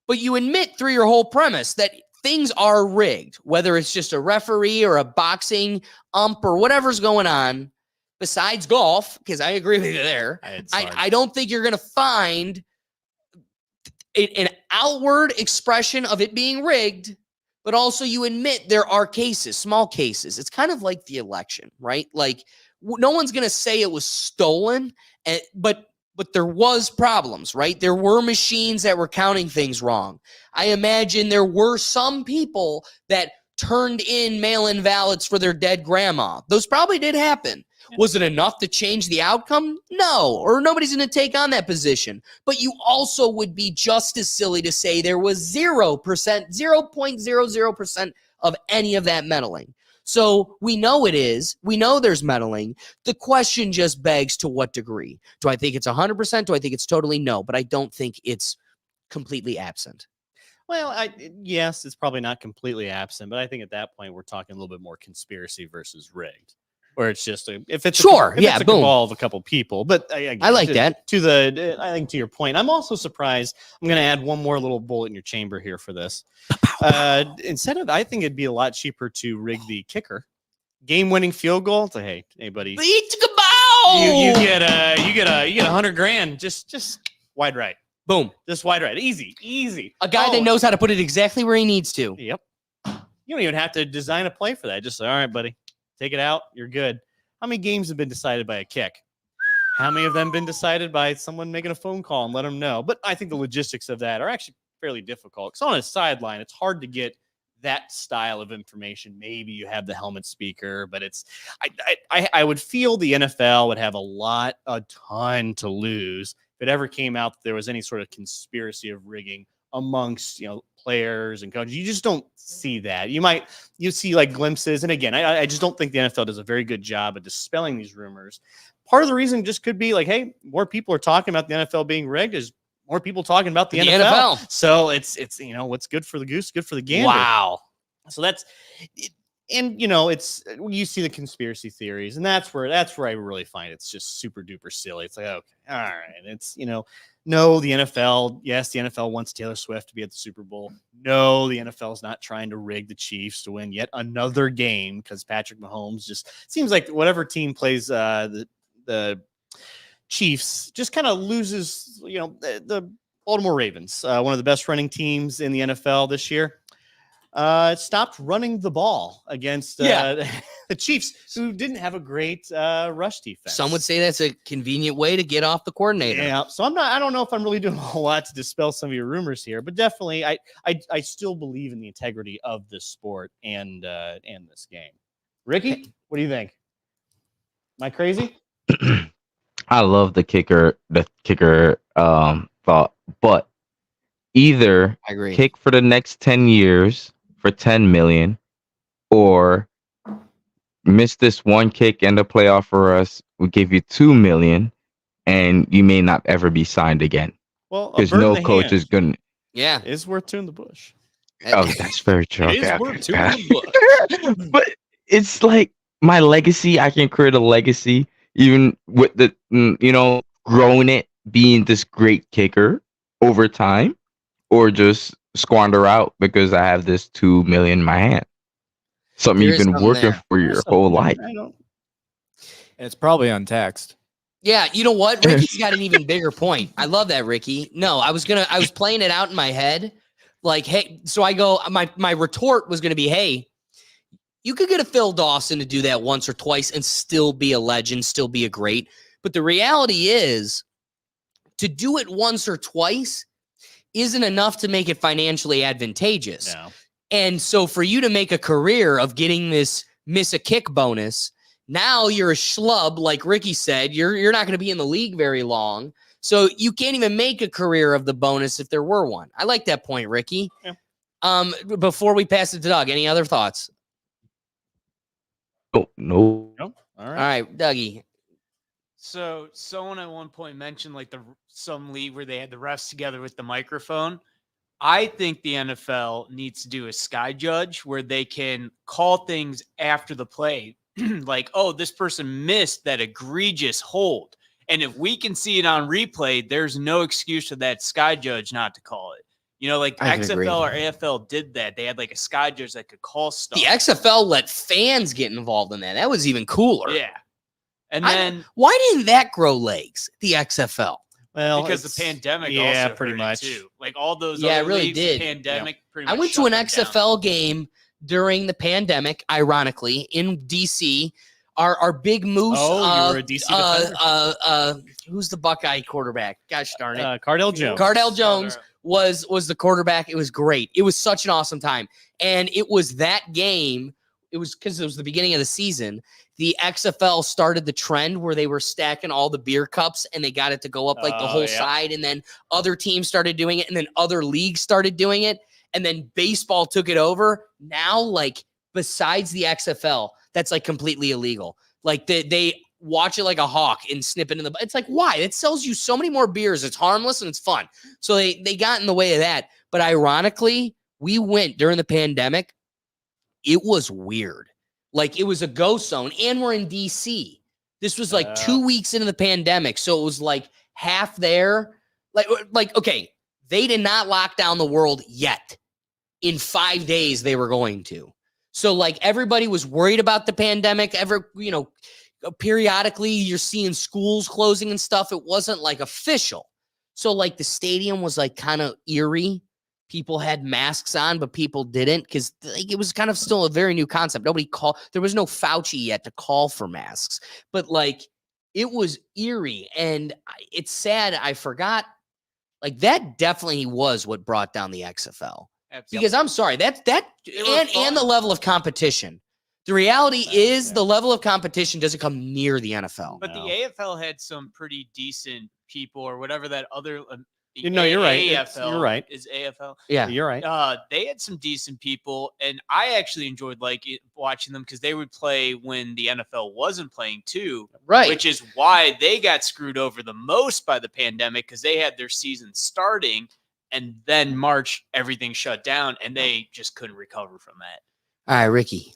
[SPEAKER 1] but you admit through your whole premise that things are rigged, whether it's just a referee or a boxing ump or whatever's going on, besides golf, because I agree with you there. I don't think you're going to find an outward expression of it being rigged, but also you admit there are cases, small cases. It's kind of like the election, right? Like no one's going to say it was stolen, but there was problems, right? There were machines that were counting things wrong. I imagine there were some people that turned in mail-in ballots for their dead grandma. Those probably did happen. Was it enough to change the outcome? No, or nobody's going to take on that position. But you also would be just as silly to say there was 0%, 0.00% of any of that meddling. So we know it is. We know there's meddling. The question just begs to what degree. Do I think it's 100%? Do I think it's totally no? But I don't think it's completely absent.
[SPEAKER 3] Well, yes, it's probably not completely absent, but I think at that point we're talking a little bit more conspiracy versus rigged, where it's just if it's
[SPEAKER 1] sure,
[SPEAKER 3] a cabal of a couple people. But again,
[SPEAKER 1] I like that.
[SPEAKER 3] I think to your point, I'm also surprised. I'm going to add one more little bullet in your chamber here for this. Instead of, I think it'd be a lot cheaper to rig the kicker, game-winning field goal. So hey, buddy, you get 100 grand, just wide right.
[SPEAKER 1] Boom.
[SPEAKER 3] Just wide right. Easy.
[SPEAKER 1] A guy that knows how to put it exactly where he needs to.
[SPEAKER 3] Yep. You don't even have to design a play for that. Just say, all right, buddy, take it out. You're good. How many games have been decided by a kick? How many of them been decided by someone making a phone call and let them know? But I think the logistics of that are actually fairly difficult. Because on a sideline, it's hard to get that style of information. Maybe you have the helmet speaker, but it's I would feel the NFL would have a ton to lose if it ever came out that there was any sort of conspiracy of rigging amongst players and coaches. You just don't see that. You see like glimpses, and again, I just don't think the NFL does a very good job of dispelling these rumors. Part of the reason just could be like, hey, more people are talking about the NFL being rigged is more people talking about the NFL. So it's what's good for the goose, good for the gander.
[SPEAKER 1] Wow.
[SPEAKER 3] So that's it. And it's you see the conspiracy theories, and that's where I really find it's just super duper silly. It's like, okay, all right, it's no, the NFL, yes, the NFL wants Taylor Swift to be at the Super Bowl. No, the NFL is not trying to rig the Chiefs to win yet another game because Patrick Mahomes just seems like whatever team plays the Chiefs just kind of loses. The Baltimore Ravens, one of the best running teams in the NFL this year. Stopped running the ball against the Chiefs, who didn't have a great rush defense.
[SPEAKER 1] Some would say that's a convenient way to get off the coordinator.
[SPEAKER 3] Yeah, so I don't know if I'm really doing a whole lot to dispel some of your rumors here, but definitely I still believe in the integrity of this sport and this game. Ricky, what do you think? Am I crazy?
[SPEAKER 2] I love the kicker thought, but either
[SPEAKER 1] I agree.
[SPEAKER 2] kick for the next 10 years for 10 million, or miss this one kick and the playoff for us, we give you 2 million, and you may not ever be signed again.
[SPEAKER 3] Well, a
[SPEAKER 2] because
[SPEAKER 3] bird in
[SPEAKER 2] no
[SPEAKER 3] the
[SPEAKER 2] coach
[SPEAKER 3] hand
[SPEAKER 2] is gonna.
[SPEAKER 1] Yeah.
[SPEAKER 3] is worth two in the bush.
[SPEAKER 2] Oh, that's very true.
[SPEAKER 3] It is
[SPEAKER 2] Okay,
[SPEAKER 3] worth
[SPEAKER 2] okay.
[SPEAKER 3] two in the bush.
[SPEAKER 2] But it's like my legacy. I can create a legacy, even with the growing it, being this great kicker over time, or just squander out because I have this 2 million in my hand. Something
[SPEAKER 1] There
[SPEAKER 2] you've
[SPEAKER 1] is
[SPEAKER 2] been
[SPEAKER 1] something
[SPEAKER 2] working
[SPEAKER 1] there.
[SPEAKER 2] for
[SPEAKER 3] There's
[SPEAKER 2] your
[SPEAKER 3] something
[SPEAKER 2] whole
[SPEAKER 3] there.
[SPEAKER 2] life.
[SPEAKER 3] I don't.
[SPEAKER 5] And it's probably untaxed.
[SPEAKER 1] Yeah, you know what? Ricky's got an even bigger point. I love that, Ricky. No, I was playing it out in my head. Like, hey, so I go, my retort was gonna be, hey, you could get a Phil Dawson to do that once or twice and still be a legend, still be a great. But the reality is, to do it once or twice isn't enough to make it financially advantageous.
[SPEAKER 3] No.
[SPEAKER 1] And so for you to make a career of getting this miss a kick bonus, now you're a schlub, like Ricky said. You're not going to be in the league very long. So you can't even make a career of the bonus if there were one. I like that point, Ricky.
[SPEAKER 3] Yeah.
[SPEAKER 1] Before we pass it to Doug, any other thoughts?
[SPEAKER 2] Oh no.
[SPEAKER 3] No. All
[SPEAKER 1] All
[SPEAKER 3] right.
[SPEAKER 1] right, Dougie.
[SPEAKER 7] So someone at one point mentioned like some league where they had the refs together with the microphone. I think the NFL needs to do a sky judge where they can call things after the play, like, oh, this person missed that egregious hold. And if we can see it on replay, there's no excuse for that sky judge not to call it. You know, like
[SPEAKER 1] I can agree.
[SPEAKER 7] XFL or AFL did that. They had like a sky judge that could call stuff.
[SPEAKER 1] The XFL let fans get involved in that. That was even cooler.
[SPEAKER 7] Yeah. And then
[SPEAKER 1] why didn't that grow legs? The XFL.
[SPEAKER 3] Well,
[SPEAKER 7] because the pandemic
[SPEAKER 3] yeah,
[SPEAKER 7] also
[SPEAKER 3] pretty
[SPEAKER 7] hurt it
[SPEAKER 3] much.
[SPEAKER 7] too. Like all those
[SPEAKER 1] Yeah, it
[SPEAKER 7] other
[SPEAKER 1] really
[SPEAKER 7] leagues,
[SPEAKER 1] did.
[SPEAKER 7] pandemic pretty
[SPEAKER 1] I
[SPEAKER 7] much
[SPEAKER 1] went to
[SPEAKER 7] shut
[SPEAKER 1] an
[SPEAKER 7] them down.
[SPEAKER 1] XFL game during the pandemic, ironically, in DC. Our big moose.
[SPEAKER 3] Oh, you were a DC defender?
[SPEAKER 1] Who's the Buckeye quarterback? Gosh darn it.
[SPEAKER 3] Cardell Jones.
[SPEAKER 1] Cardell Jones was the quarterback. It was great. It was such an awesome time. And it was that game. It was because it was the beginning of the season. The XFL started the trend where they were stacking all the beer cups and they got it to go up like the whole side. And then other teams started doing it. And then other leagues started doing it. And then baseball took it over. Now, like, besides the XFL, that's like completely illegal. Like they watch it like a hawk and snip it in the. It's like, why? It sells you so many more beers. It's harmless and it's fun. So they got in the way of that. But ironically, we went during the pandemic. It was weird. Like, it was a ghost zone, and we're in DC. This was like 2 weeks into the pandemic. So it was like half there. Like, okay, they did not lock down the world yet. In 5 days, they were going to. So, like, everybody was worried about the pandemic. Periodically, you're seeing schools closing and stuff. It wasn't like official. So, like, the stadium was like kind of eerie. People had masks on, but people didn't because it was kind of still a very new concept. There was no Fauci yet to call for masks, but like it was eerie. And it's sad. I forgot, like, that definitely was what brought down the XFL. Because I'm sorry, and the level of competition. The reality is the level of competition doesn't come near the NFL.
[SPEAKER 7] But the AFL had some pretty decent people, or whatever that other.
[SPEAKER 3] You're right.
[SPEAKER 7] AFL
[SPEAKER 3] You're right.
[SPEAKER 7] Is AFL?
[SPEAKER 1] Yeah,
[SPEAKER 3] you're right.
[SPEAKER 7] They had some decent people, and I actually enjoyed watching them because they would play when the NFL wasn't playing too.
[SPEAKER 1] Right.
[SPEAKER 7] Which is why they got screwed over the most by the pandemic because they had their season starting, and then March everything shut down, and they just couldn't recover from that.
[SPEAKER 1] All right, Ricky.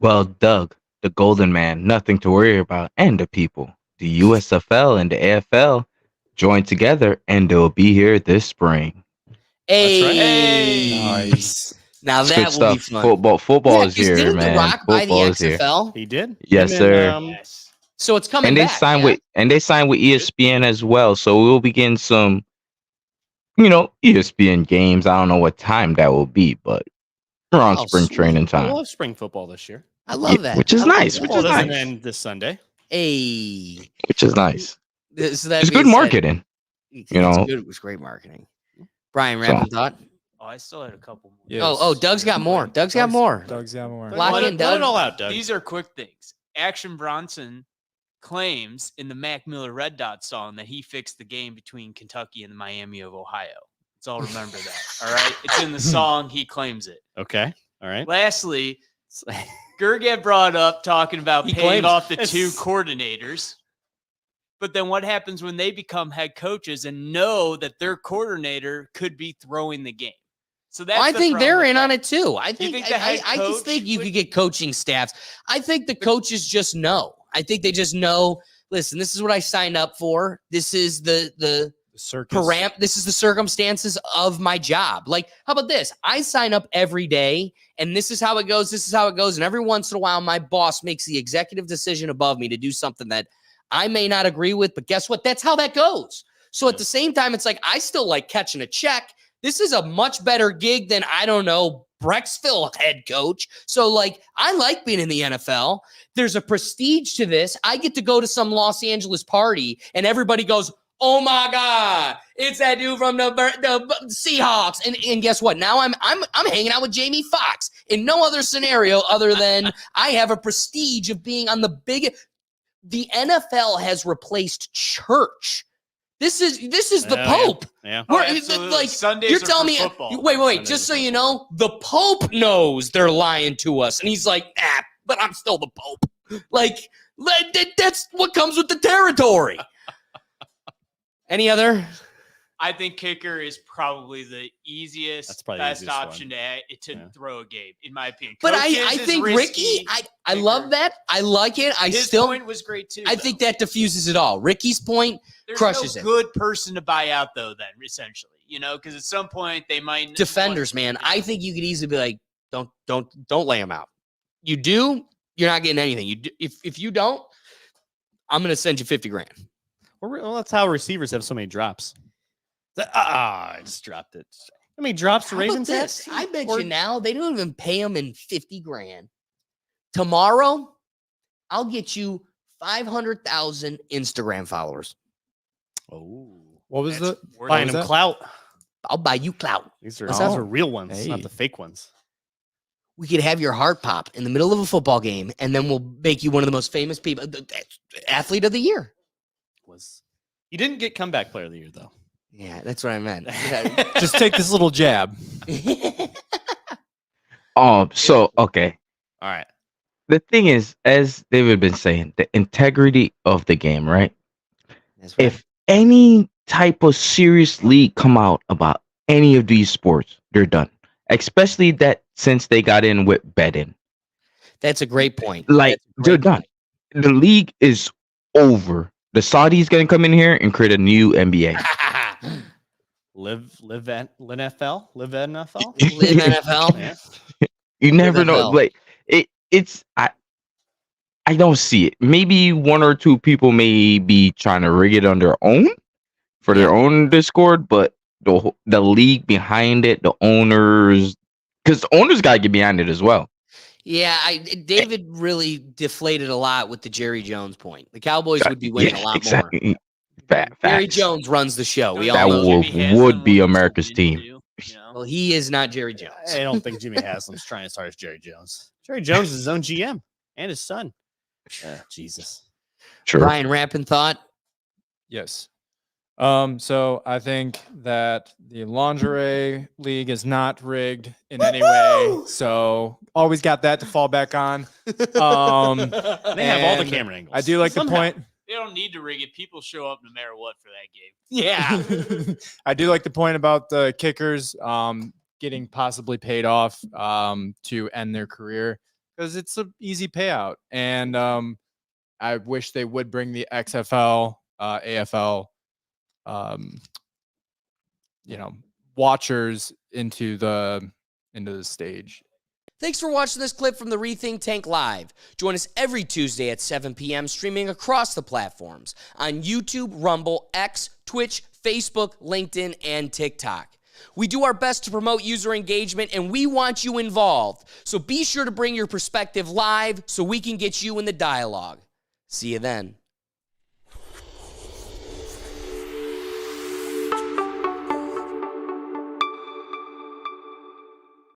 [SPEAKER 2] Well, Doug, the golden man, nothing to worry about, and the people. The USFL and the AFL join together, and they'll be here this spring.
[SPEAKER 1] Hey,
[SPEAKER 3] That's right.
[SPEAKER 7] Hey.
[SPEAKER 5] Nice.
[SPEAKER 1] Now
[SPEAKER 2] It's
[SPEAKER 1] that
[SPEAKER 2] good
[SPEAKER 1] will
[SPEAKER 2] stuff.
[SPEAKER 1] be fun.
[SPEAKER 2] Football is
[SPEAKER 1] 'cause
[SPEAKER 2] here,
[SPEAKER 1] didn't
[SPEAKER 2] man.
[SPEAKER 1] The Rock buy the
[SPEAKER 2] Football is here.
[SPEAKER 1] XFL?
[SPEAKER 3] He did.
[SPEAKER 2] Yes, sir.
[SPEAKER 7] Yes.
[SPEAKER 1] So it's coming
[SPEAKER 2] And they
[SPEAKER 1] back.
[SPEAKER 2] signed
[SPEAKER 1] yeah?
[SPEAKER 2] with ESPN as well. So we'll be getting some, ESPN games. I don't know what time that will be, but around spring
[SPEAKER 1] sweet.
[SPEAKER 2] training
[SPEAKER 3] I
[SPEAKER 2] time.
[SPEAKER 3] love spring football this year.
[SPEAKER 1] I love that.
[SPEAKER 2] Which is
[SPEAKER 1] I love
[SPEAKER 2] nice.
[SPEAKER 1] that.
[SPEAKER 2] Which
[SPEAKER 3] Well,
[SPEAKER 2] is
[SPEAKER 3] it doesn't
[SPEAKER 2] nice.
[SPEAKER 3] end this Sunday.
[SPEAKER 1] Hey,
[SPEAKER 2] Which is nice.
[SPEAKER 1] so that
[SPEAKER 2] It's
[SPEAKER 1] being
[SPEAKER 2] good
[SPEAKER 1] said,
[SPEAKER 2] marketing.
[SPEAKER 1] It's
[SPEAKER 2] know.
[SPEAKER 1] good. It was great marketing. Brian,
[SPEAKER 2] So-
[SPEAKER 1] random thought.
[SPEAKER 7] Oh, I still had a couple more.
[SPEAKER 5] Yes.
[SPEAKER 1] Oh, Doug's got more. Doug's got more.
[SPEAKER 5] Doug's got more.
[SPEAKER 1] Lock
[SPEAKER 3] Let
[SPEAKER 1] in,
[SPEAKER 3] it
[SPEAKER 1] Doug.
[SPEAKER 3] all out, Doug.
[SPEAKER 7] These are quick things. Action Bronson claims in the Mac Miller Red Dot song that he fixed the game between Kentucky and the Miami of Ohio. Let's all remember that. All right. It's in the song. He claims it.
[SPEAKER 3] Okay. All right.
[SPEAKER 7] Lastly, Gergiev brought up talking about
[SPEAKER 3] He
[SPEAKER 7] paying
[SPEAKER 3] claims-
[SPEAKER 7] off the
[SPEAKER 3] it's-
[SPEAKER 7] two coordinators. But then what happens when they become head coaches and know that their coordinator could be throwing the game? So that's
[SPEAKER 1] I
[SPEAKER 7] the
[SPEAKER 1] think
[SPEAKER 7] problem
[SPEAKER 1] they're
[SPEAKER 7] with
[SPEAKER 1] in
[SPEAKER 7] that.
[SPEAKER 1] on it too. I
[SPEAKER 7] You
[SPEAKER 1] think,
[SPEAKER 7] think the head
[SPEAKER 1] I just think
[SPEAKER 7] coach
[SPEAKER 1] you
[SPEAKER 7] would-
[SPEAKER 1] could get coaching staffs. I think the coaches just know. I think they just know, listen, this is what I signed up for. This is the
[SPEAKER 5] Circus.
[SPEAKER 1] this is the circumstances of my job. Like, how about this? I sign up every day and this is how it goes. This is how it goes. And every once in a while, my boss makes the executive decision above me to do something that I may not agree with, but guess what? That's how that goes. So at the same time, it's like, I still like catching a check. This is a much better gig than, I don't know, Brexville head coach. So, like, I like being in the NFL. There's a prestige to this. I get to go to some Los Angeles party and everybody goes, oh my God, it's that dude from the Seahawks. And guess what? Now I'm hanging out with Jamie Foxx in no other scenario other than I have a prestige of being on the big. The NFL has replaced church. This is the Pope.
[SPEAKER 3] Yeah.
[SPEAKER 7] Oh,
[SPEAKER 1] Where,
[SPEAKER 7] absolutely.
[SPEAKER 1] like,
[SPEAKER 7] Sundays
[SPEAKER 1] you're
[SPEAKER 7] are
[SPEAKER 1] telling
[SPEAKER 7] for
[SPEAKER 1] me,
[SPEAKER 7] football.
[SPEAKER 1] wait,
[SPEAKER 3] Sundays
[SPEAKER 1] just
[SPEAKER 3] are
[SPEAKER 1] so
[SPEAKER 3] for
[SPEAKER 1] you know, the Pope knows they're lying to us. And he's like, but I'm still the Pope. Like that's what comes with the territory. Any other?
[SPEAKER 7] I think kicker is probably the easiest,
[SPEAKER 3] That's probably the
[SPEAKER 7] best
[SPEAKER 3] easiest
[SPEAKER 7] option to throw a game, in my opinion.
[SPEAKER 1] But
[SPEAKER 7] Coaches
[SPEAKER 1] I
[SPEAKER 7] is
[SPEAKER 1] think
[SPEAKER 7] risky.
[SPEAKER 1] Ricky, I love that. I like it.
[SPEAKER 7] His point was great too.
[SPEAKER 1] I
[SPEAKER 7] though.
[SPEAKER 1] think that diffuses it all. Ricky's point
[SPEAKER 7] There's
[SPEAKER 1] crushes
[SPEAKER 7] no
[SPEAKER 1] it.
[SPEAKER 7] good person to buy out though. Then essentially, because at some point they might
[SPEAKER 1] Defenders, man. I think you could easily be like, don't lay them out. You do, you're not getting anything. You do, if you don't, I'm gonna send you 50 grand.
[SPEAKER 3] Well, that's how receivers have so many drops. I just dropped it. How many drops the
[SPEAKER 1] How about
[SPEAKER 3] Ravens have?
[SPEAKER 1] this? I bet you now they don't even pay them in 50 grand. Tomorrow, I'll get you 500,000 Instagram followers.
[SPEAKER 3] Oh,
[SPEAKER 5] What was
[SPEAKER 3] that's
[SPEAKER 5] the
[SPEAKER 3] buying
[SPEAKER 5] was
[SPEAKER 3] them
[SPEAKER 5] that?
[SPEAKER 3] clout?
[SPEAKER 1] I'll buy you clout.
[SPEAKER 3] These are
[SPEAKER 1] What's
[SPEAKER 3] those
[SPEAKER 1] that?
[SPEAKER 3] are real ones, not
[SPEAKER 5] Hey.
[SPEAKER 3] the fake ones.
[SPEAKER 1] We could have your heart pop in the middle of a football game, and then we'll make you one of the most famous people, athlete of the year.
[SPEAKER 3] You didn't get comeback player of the year though.
[SPEAKER 1] Yeah, that's what I meant.
[SPEAKER 5] Just take this little jab.
[SPEAKER 2] So okay.
[SPEAKER 3] All right.
[SPEAKER 2] The thing is, as David been saying, the integrity of the game, right?
[SPEAKER 1] That's right.
[SPEAKER 2] If any type of serious league come out about any of these sports, they're done. Especially that since they got in with betting.
[SPEAKER 1] That's a great point.
[SPEAKER 2] Like,
[SPEAKER 1] That's a
[SPEAKER 2] they're
[SPEAKER 1] great
[SPEAKER 2] done. The league is over. The Saudis gonna come in here and create a new NBA.
[SPEAKER 1] point.
[SPEAKER 3] Live NFL.
[SPEAKER 1] Live NFL.
[SPEAKER 3] Yeah.
[SPEAKER 2] You never know.
[SPEAKER 1] hell.
[SPEAKER 2] Like it's I don't see it. Maybe one or two people may be trying to rig it on their own for their own Discord, but the league behind it, the owners, because the owners gotta get behind it as well.
[SPEAKER 1] Yeah, David really deflated a lot with the Jerry Jones point. The Cowboys would be winning a lot more.
[SPEAKER 2] Jerry
[SPEAKER 1] Jerry Jones runs the show. We
[SPEAKER 2] That
[SPEAKER 1] all know.
[SPEAKER 2] will-
[SPEAKER 7] Jimmy Haslam
[SPEAKER 2] would be
[SPEAKER 7] wants to
[SPEAKER 2] America's
[SPEAKER 7] win,
[SPEAKER 2] team.
[SPEAKER 7] too,
[SPEAKER 1] Well, he is not Jerry Jones.
[SPEAKER 3] I don't think Jimmy Haslam's trying as hard as Jerry Jones. Jerry Jones is his own GM and his son. Jesus.
[SPEAKER 2] Sure.
[SPEAKER 1] Brian Rappin thought.
[SPEAKER 5] Yes. So I think that the lingerie league is not rigged in any way. So always got that to fall back on.
[SPEAKER 3] They have all the
[SPEAKER 5] and
[SPEAKER 3] camera angles.
[SPEAKER 5] I do like
[SPEAKER 3] Somehow.
[SPEAKER 5] the point.
[SPEAKER 7] They don't need to rig it. People show up no matter what for that game.
[SPEAKER 1] Yeah.
[SPEAKER 5] I do like the point about the kickers getting possibly paid off to end their career because it's an easy payout. And I wish they would bring the XFL, AFL, watchers into the stage.
[SPEAKER 1] Thanks for watching this clip from the Rethink Tank Live. Join us every Tuesday at 7 p.m. streaming across the platforms on YouTube, Rumble, X, Twitch, Facebook, LinkedIn, and TikTok. We do our best to promote user engagement, and we want you involved. So be sure to bring your perspective live so we can get you in the dialogue. See you then.